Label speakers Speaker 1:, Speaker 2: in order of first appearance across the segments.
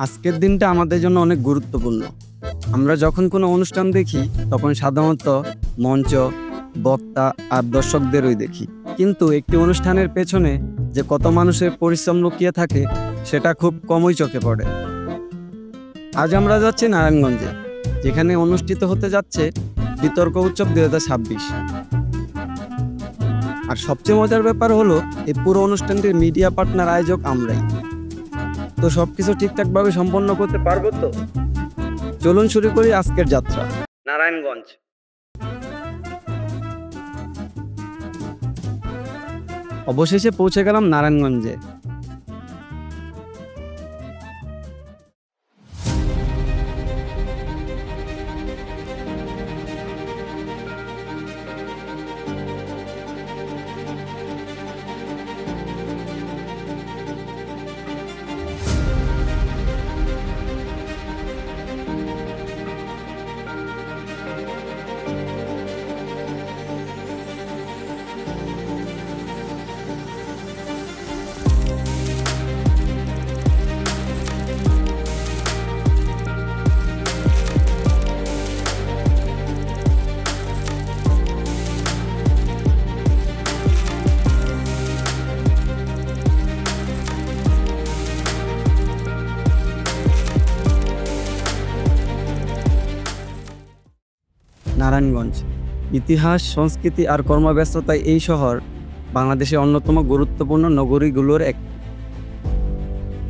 Speaker 1: আজকের দিনটা আমাদের জন্য অনেক গুরুত্বপূর্ণ। আমরা যখন কোনো অনুষ্ঠান দেখি তখন সাধারণত মঞ্চ, বক্তা আর দর্শকদেরই দেখি, কিন্তু একটি অনুষ্ঠানের পেছনে যে কত মানুষের পরিশ্রম লুকিয়ে থাকে সেটা খুব কমই চোখে পড়ে। আজ আমরা যাচ্ছি নারায়ণগঞ্জে, যেখানে অনুষ্ঠিত হতে যাচ্ছে বিতর্ক উৎসব 2026। আর সবচেয়ে মজার ব্যাপার হলো এই পুরো অনুষ্ঠানটির মিডিয়া পার্টনার আয়োজক আমরাই। তো সবকিছু ঠিকঠাকভাবে সম্পন্ন করতে পারবো তো? চলুন শুরু করি আজকের যাত্রা। নারায়ণগঞ্জ। অবশেষে পৌঁছে গেলাম নারায়ণগঞ্জে। নারায়ণগঞ্জ ইতিহাস, সংস্কৃতি আর কর্মব্যস্ততায় এই শহর বাংলাদেশের অন্যতম গুরুত্বপূর্ণ নগরীগুলোর এক।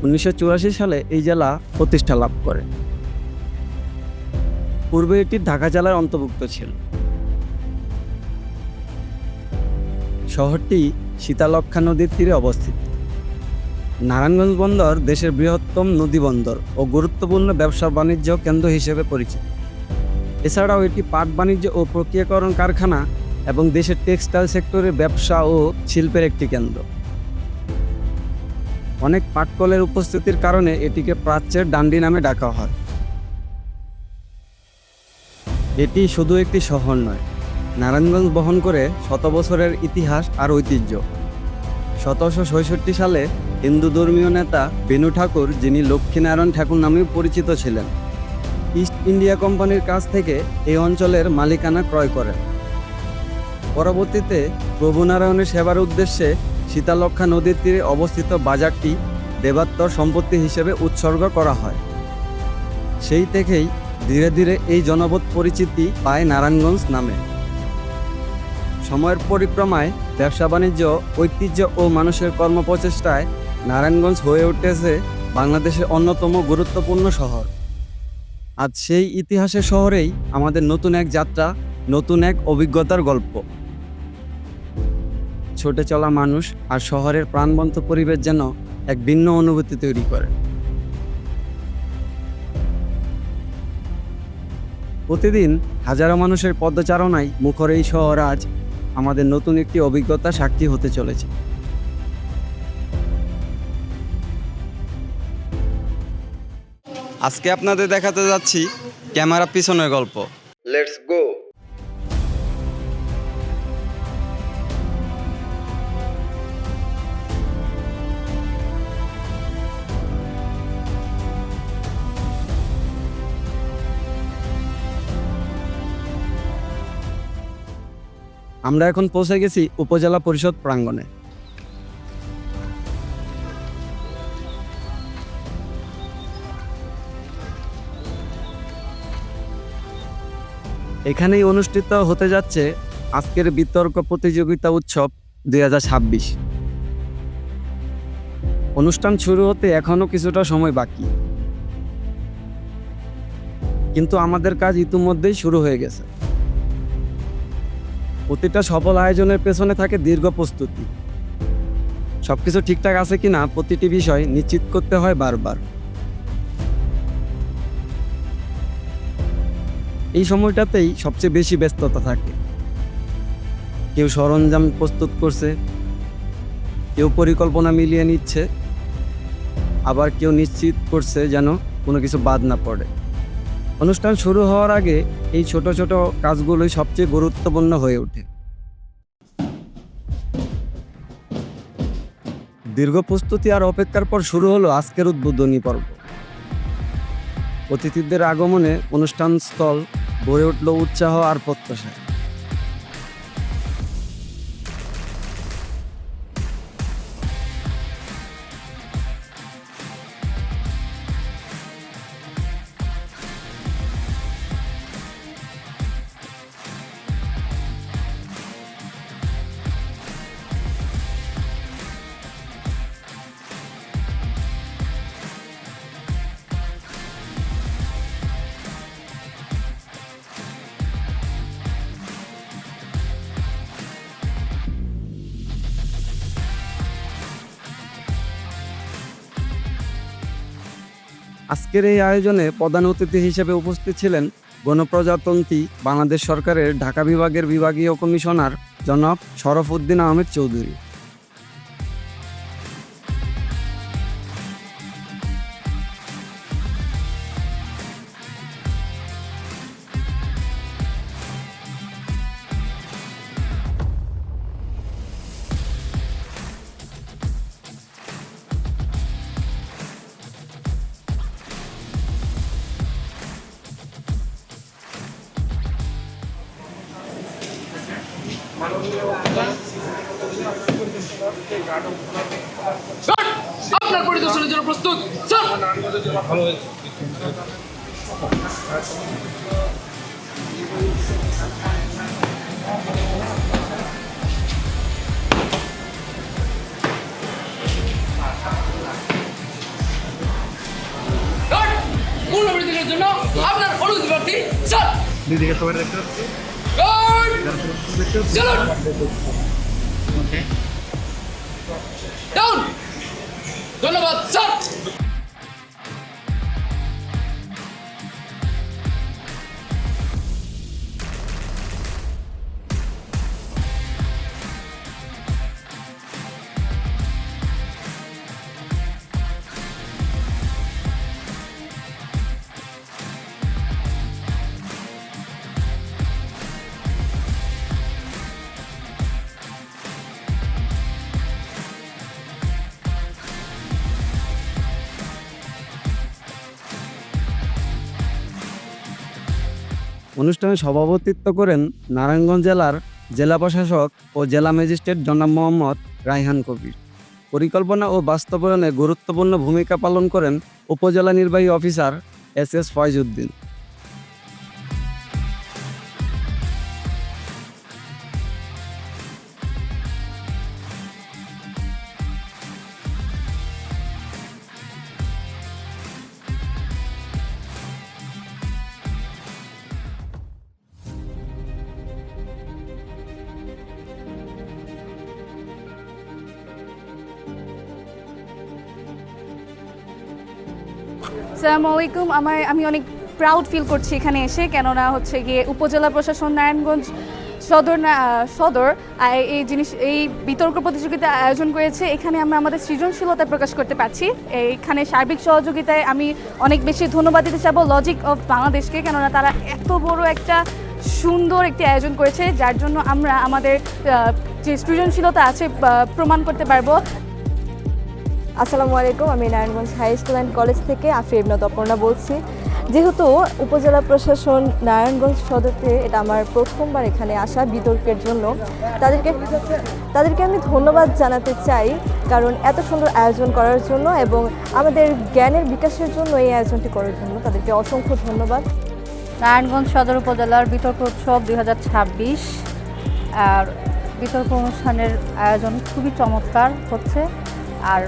Speaker 1: 1984 সালে এই জেলা প্রতিষ্ঠা লাভ করে। পূর্বে এটি ঢাকা জেলার অন্তর্ভুক্ত ছিল। শহরটি শীতলক্ষ্যা নদীর তীরে অবস্থিত। নারায়ণগঞ্জ বন্দর দেশের বৃহত্তম নদী বন্দর ও গুরুত্বপূর্ণ ব্যবসা বাণিজ্য কেন্দ্র হিসেবে পরিচিত। এছাড়াও এটি পাট বাণিজ্য ও প্রক্রিয়াকরণ কারখানা এবং দেশের টেক্সটাইল সেক্টরের ব্যবসা ও শিল্পের একটি কেন্দ্র। অনেক পাটকলের উপস্থিতির কারণে এটিকে প্রাচ্যের ডান্ডি নামে ডাকা হয়। এটি শুধু একটি শহর নয়, নারায়ণগঞ্জ বহন করে শত বছরের ইতিহাস আর ঐতিহ্য। 1766 সালে হিন্দু ধর্মীয় নেতা বেনু ঠাকুর, যিনি লক্ষ্মীনারায়ণ ঠাকুর নামেও পরিচিত ছিলেন, ইস্ট ইন্ডিয়া কোম্পানির কাছ থেকে এই অঞ্চলের মালিকানা ক্রয় করেন। পরবর্তীতে প্রভু নারায়ণের সেবার উদ্দেশ্যে শীতলক্ষ্যা নদীর তীরে অবস্থিত বাজারটি দেবাত্মর সম্পত্তি হিসেবে উৎসর্গ করা হয়। সেই থেকেই ধীরে ধীরে এই জনপদ পরিচিতি পায় নারায়ণগঞ্জ নামে। সময়ের পরিক্রমায় ব্যবসা বাণিজ্য, ঐতিহ্য ও মানুষের কর্মপ্রচেষ্টায় নারায়ণগঞ্জ হয়ে উঠেছে বাংলাদেশের অন্যতম গুরুত্বপূর্ণ শহর। আজ সেই ইতিহাসের শহরেই আমাদের নতুন এক যাত্রা, নতুন এক অভিজ্ঞতার গল্প। ছোটে চলা মানুষ আর শহরের প্রাণবন্ত পরিবেশ যেন এক ভিন্ন অনুভূতি তৈরি করে। প্রতিদিন হাজারো মানুষের পদচারণায় মুখর এই শহর আজ আমাদের নতুন একটি অভিজ্ঞতা সাক্ষী হতে চলেছে। আজকে আপনাদের দেখাতে যাচ্ছি ক্যামেরা পিছনের গল্প। Let's go. আমরা এখন পৌঁছে গেছি উপজেলা পরিষদ প্রাঙ্গণে। এখানেই অনুষ্ঠিত হতে যাচ্ছে আজকের বিতর্ক প্রতিযোগিতা উৎসব 2026। অনুষ্ঠান শুরু হতে এখনো কিছুটা সময় বাকি, কিন্তু আমাদের কাজ ইতিমধ্যেই শুরু হয়ে গেছে। প্রতিটা সফল আয়োজনের পেছনে থাকে দীর্ঘ প্রস্তুতি। সবকিছু ঠিকঠাক আছে কিনা প্রতিটি বিষয় নিশ্চিত করতে হয় বারবার। এই সময়টাতেই সবচেয়ে বেশি ব্যস্ততা থাকে। কেউ সরঞ্জাম প্রস্তুত করছে, কেউ পরিকল্পনা মিলিয়ে নিচ্ছে, আবার কেউ নিশ্চিত করছে যেন কোনো কিছু বাদ না পড়ে। অনুষ্ঠান শুরু হওয়ার আগে এই ছোট ছোট কাজগুলোই সবচেয়ে গুরুত্বপূর্ণ হয়ে ওঠে। দীর্ঘ প্রস্তুতি আর অপেক্ষার পর শুরু হলো আজকের উদ্বোধনী পর্ব। অতিথিদের আগমনে অনুষ্ঠান স্থল ভরে উঠল উৎসাহ আর প্রত্যাশায়। আজকের এই আয়োজনে প্রধান অতিথি হিসেবে উপস্থিত ছিলেন গণপ্রজাতন্ত্রী বাংলাদেশ সরকারের ঢাকা বিভাগের বিভাগীয় কমিশনার জনাব শরফ উদ্দিন আহমেদ চৌধুরী।
Speaker 2: আপনার পরিদর্শনের জন্য প্রস্তুত স্যার। পূর্ণ পরিদর্শনের জন্য আপনার অনুমতি প্রার্থী স্যার।
Speaker 3: দিদিকে সবাই দেখতে পাচ্ছি।
Speaker 2: চলুন ডাউন। ধন্যবাদ স্যার।
Speaker 1: অনুষ্ঠানে সভাপতিত্ব করেন নারায়ণগঞ্জ জেলার জেলা প্রশাসক ও জেলা ম্যাজিস্ট্রেট জনাব মোহাম্মদ রায়হান কবির। পরিকল্পনা ও বাস্তবায়নে গুরুত্বপূর্ণ ভূমিকা পালন করেন উপজেলা নির্বাহী অফিসার এস ফয়েজ উদ্দিন।
Speaker 4: আসসালামু আলাইকুম। আমি অনেক প্রাউড ফিল করছি এখানে এসে, কেননা হচ্ছে গিয়ে উপজেলা প্রশাসন নারায়ণগঞ্জ সদর এই বিতর্ক প্রতিযোগিতা আয়োজন করেছে। এখানে আমরা আমাদের সৃজনশীলতা প্রকাশ করতে পারছি। এখানে সার্বিক সহযোগিতায় আমি অনেক বেশি ধন্যবাদ দিতে চাবো লজিক অফ বাংলাদেশকে, কেননা তারা এত বড় একটা সুন্দর একটি আয়োজন করেছে, যার জন্য আমরা আমাদের যে সৃজনশীলতা আছে প্রমাণ করতে পারবো।
Speaker 5: আসসালামু আলাইকুম, আমি Narayanganj high school and college থেকে আফরি ইবনে তপর্ণা বলছি। যেহেতু উপজেলা প্রশাসন নারায়ণগঞ্জ সদরতে এটা আমার প্রথমবার এখানে আসা বিতর্কের জন্য, তাদেরকে আমি ধন্যবাদ জানাতে চাই, কারণ এত সুন্দর আয়োজন করার জন্য এবং আমাদের জ্ঞানের বিকাশের জন্য এই আয়োজনটি করার জন্য তাদেরকে অসংখ্য ধন্যবাদ।
Speaker 6: নারায়ণগঞ্জ সদর উপজেলার বিতর্ক উৎসব 2026 আর বিতর্ক অনুষ্ঠানের আয়োজন খুবই চমৎকার হচ্ছে। আর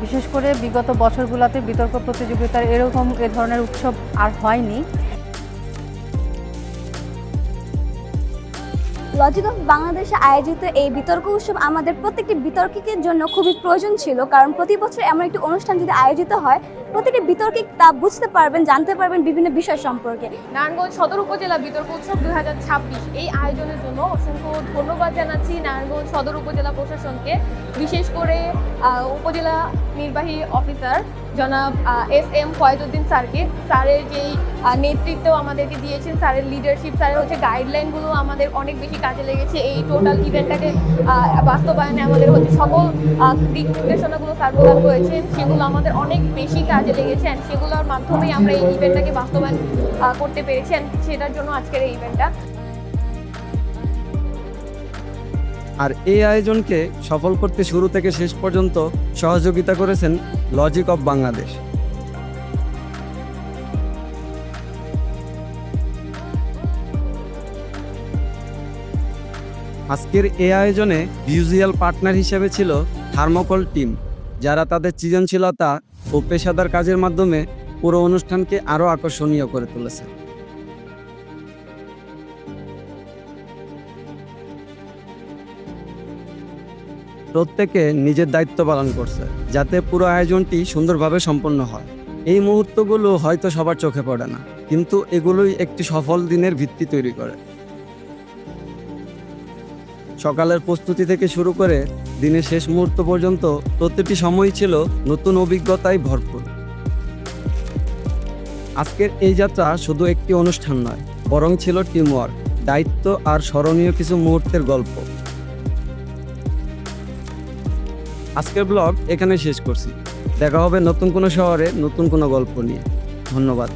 Speaker 6: বিশেষ করে বিগত বছরগুলোতে বিতর্ক প্রতিযোগিতার এ ধরনের উৎসব আর হয়নি।
Speaker 7: লজিক অফ বাংলাদেশে আয়োজিত এই বিতর্ক উৎসব আমাদের প্রত্যেকটি বিতর্কিকের জন্য খুবই প্রয়োজন ছিল, কারণ প্রতি বছর এমন একটি অনুষ্ঠান যদি আয়োজিত হয়, প্রতিটি বিতর্কিক তা বুঝতে পারবেন, জানতে পারবেন বিভিন্ন বিষয় সম্পর্কে।
Speaker 8: নারায়ণগঞ্জ সদর উপজেলা বিতর্ক উৎসব 2026 এই আয়োজনের জন্য অসংখ্য ধন্যবাদ জানাচ্ছি নারায়ণগঞ্জ সদর উপজেলা প্রশাসনকে, বিশেষ করে উপজেলা নির্বাহী অফিসার জনাব SM ফয়েজউদ্দিন স্যারকে। স্যারের যেই নেতৃত্ব আমাদেরকে দিয়েছেন, স্যারের লিডারশিপ, স্যারের হচ্ছে গাইডলাইনগুলো আমাদের অনেক বেশি কাজে লেগেছে। এই টোটাল ইভেন্টটাকে বাস্তবায়নে আমাদের হচ্ছে সকল দিক নির্দেশনাগুলো স্যার প্রদান করেছেন, সেগুলো আমাদের অনেক বেশি কাজে লেগেছে অ্যান্ড সেগুলোর মাধ্যমেই আমরা এই ইভেন্টটাকে বাস্তবায়ন করতে পেরেছি অ্যান্ড সেটার জন্য আজকের এই ইভেন্টটা।
Speaker 1: আর এই আয়োজনকে সফল করতে শুরু থেকে শেষ পর্যন্ত সহযোগিতা করেছেন লজিক অফ বাংলাদেশ। আজকের এই আয়োজনে ভিজুয়াল পার্টনার হিসেবে ছিল থার্মোকল টিম, যারা তাদের সৃজনশীলতা ও পেশাদার কাজের মাধ্যমে পুরো অনুষ্ঠানকে আরও আকর্ষণীয় করে তুলেছে। প্রত্যেকে নিজের দায়িত্ব পালন করছে যাতে পুরো আয়োজনটি সুন্দরভাবে সম্পন্ন হয়। এই মুহূর্তগুলো হয়তো সবার চোখে পড়ে না, কিন্তু এগুলোই একটি সফল দিনের ভিত্তি তৈরি করে। সকালের প্রস্তুতি থেকে শুরু করে দিনের শেষ মুহূর্ত পর্যন্ত প্রতিটি সময় ছিল নতুন অভিজ্ঞতায় ভরপুর। আজকের এই যাত্রা শুধু একটি অনুষ্ঠান নয়, বরং ছিল টিমওয়ার্ক, দায়িত্ব আর স্মরণীয় কিছু মুহূর্তের গল্প। আজকের ব্লগ এখানে শেষ করছি। দেখা হবে নতুন কোনো শহরে নতুন কোনো গল্প নিয়ে। ধন্যবাদ।